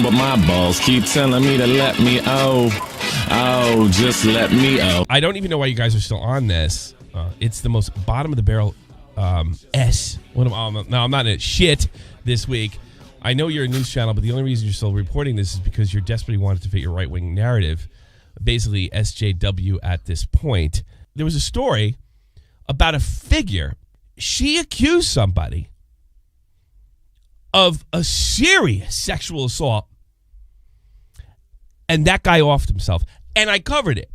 but my balls keep telling me to let me just let me I don't even know why you guys are still on this. It's the most bottom of the barrel No, I'm not in it. Shit this week. I know you're a news channel, but the only reason you're still reporting this is because you're desperately wanting to fit your right-wing narrative. Basically, SJW at this point. There was a story about a figure. She accused somebody of a serious sexual assault, and that guy offed himself. And I covered it.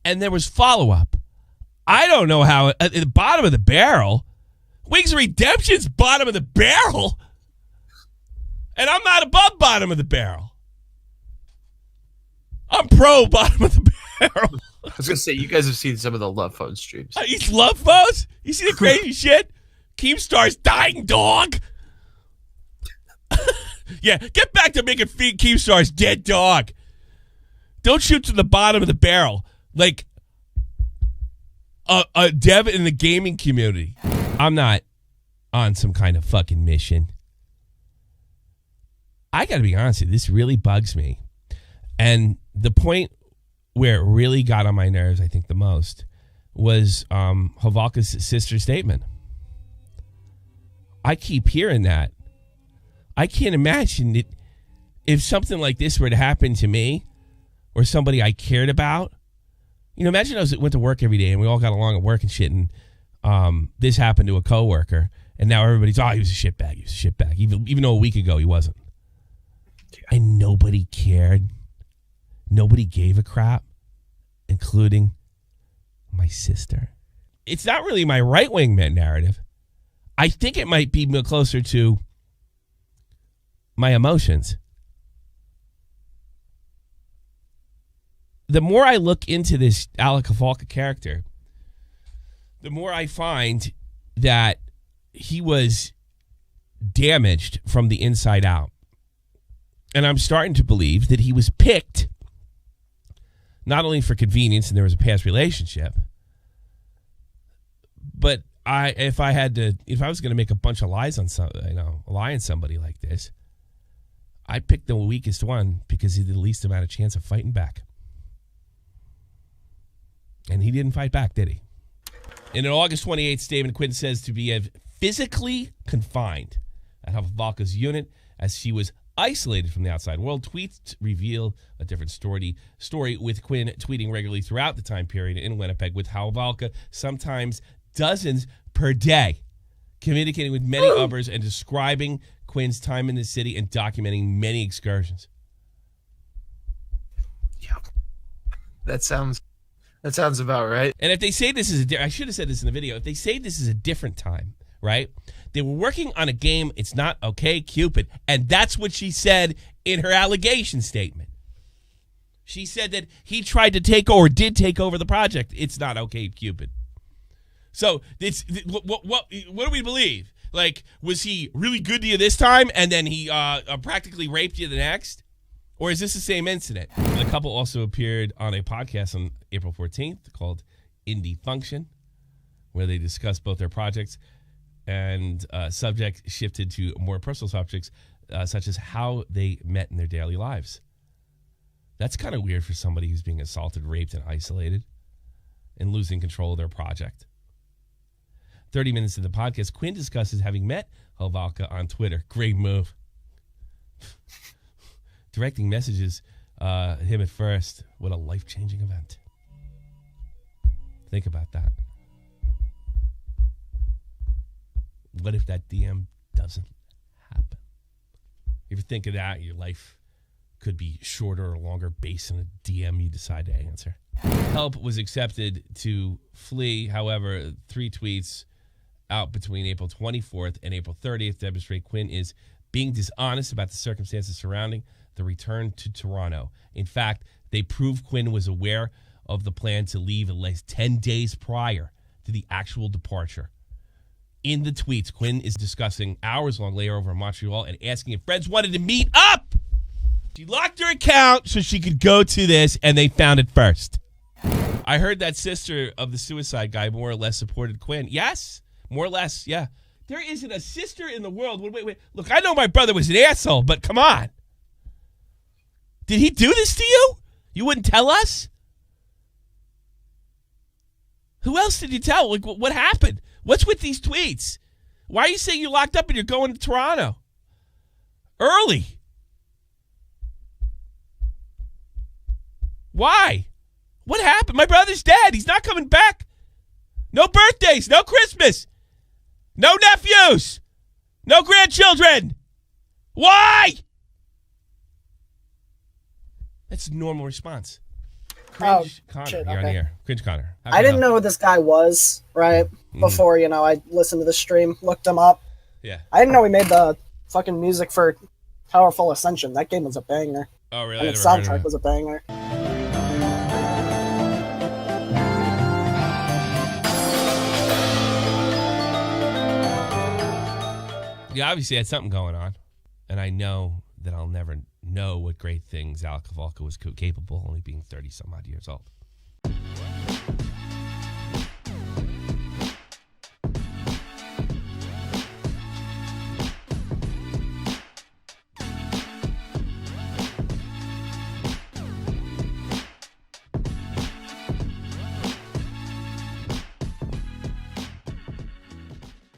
And there was follow-up. I don't know how, at the bottom of the barrel, Wings of Redemption's bottom of the barrel, and I'm not above bottom of the barrel. I'm pro bottom of the barrel. I was going to say, you guys have seen some of the Love Phone streams. These Love Phones? You see the crazy shit? Keemstar's dying dog. Yeah, get back to making Keemstar's dead dog. Don't shoot to the bottom of the barrel like a dev in the gaming community. I'm not on some kind of fucking mission. I got to be honest with you, this really bugs me. And the point where it really got on my nerves, I think the most, was Havalka's sister's statement. I keep hearing that. I can't imagine it if something like this were to happen to me or somebody I cared about. You know, imagine I went to work every day and we all got along at work and shit, and this happened to a coworker, and now everybody's, he was a shitbag. He was a shitbag. Even though a week ago he wasn't. And nobody cared. Nobody gave a crap, including my sister. It's not really my right-wing narrative. I think it might be closer to my emotions. The more I look into this Alec Havalka character, the more I find that he was damaged from the inside out. And I'm starting to believe that he was picked not only for convenience and there was a past relationship, but if I was going to make a bunch of lies on lie on somebody like this, I'd pick the weakest one because he had the least amount of chance of fighting back. And he didn't fight back, did he? In an August 28th statement, Quinn says to be physically confined at Havalka's unit as she was isolated from the outside world. Tweets reveal a different story with Quinn tweeting regularly throughout the time period in Winnipeg with Havalka, sometimes dozens per day, communicating with many others and describing Quinn's time in the city and documenting many excursions. Yeah, that sounds about right. And if they say this is I should have said this in the video. If they say this is a different time, right? They were working on a game. It's not okay, Cupid. And that's what she said in her allegation statement. She said that he tried to did take over the project. It's not okay, Cupid. So it's what do we believe? Like, was he really good to you this time and then he practically raped you the next? Or is this the same incident? The couple also appeared on a podcast on April 14th called Indie Function, where they discussed both their projects, and subject shifted to more personal subjects, such as how they met in their daily lives. That's kind of weird for somebody who's being assaulted, raped, and isolated and losing control of their project. 30 minutes into the podcast, Quinn discusses having met Havalka on Twitter. Great move. Directing messages him at first. What a life-changing event. Think about that. What if that DM doesn't happen? If you think of that, your life could be shorter or longer based on a DM you decide to answer. Help was accepted to flee. However, 3 tweets out between April 24th and April 30th demonstrate Quinn is being dishonest about the circumstances surrounding the return to Toronto. In fact, they prove Quinn was aware of the plan to leave at least 10 days prior to the actual departure. In the tweets, Quinn is discussing hours-long layover in Montreal and asking if friends wanted to meet up. She locked her account so she could go to this, and they found it first. I heard that sister of the suicide guy more or less supported Quinn. Yes, more or less, yeah. There isn't a sister in the world. Wait. Look, I know my brother was an asshole, but come on. Did he do this to you? You wouldn't tell us? Who else did you tell? Like, what happened? What's with these tweets? Why are you saying you're locked up and you're going to Toronto? Early. Why? What happened? My brother's dead. He's not coming back. No birthdays. No Christmas. No nephews. No grandchildren. Why? That's a normal response. Cringe Connor, shit, you're on okay. the air. Cringe Connor. I didn't know who this guy was, right? Before, I listened to the stream, looked him up. Yeah. I didn't know he made the fucking music for Powerful Ascension. That game was a banger. Oh, really? And I its never heard of soundtrack it. was a banger. You obviously had something going on, and I know that I'll never know what great things Al Kavalka was capable, only being 30-some-odd years old.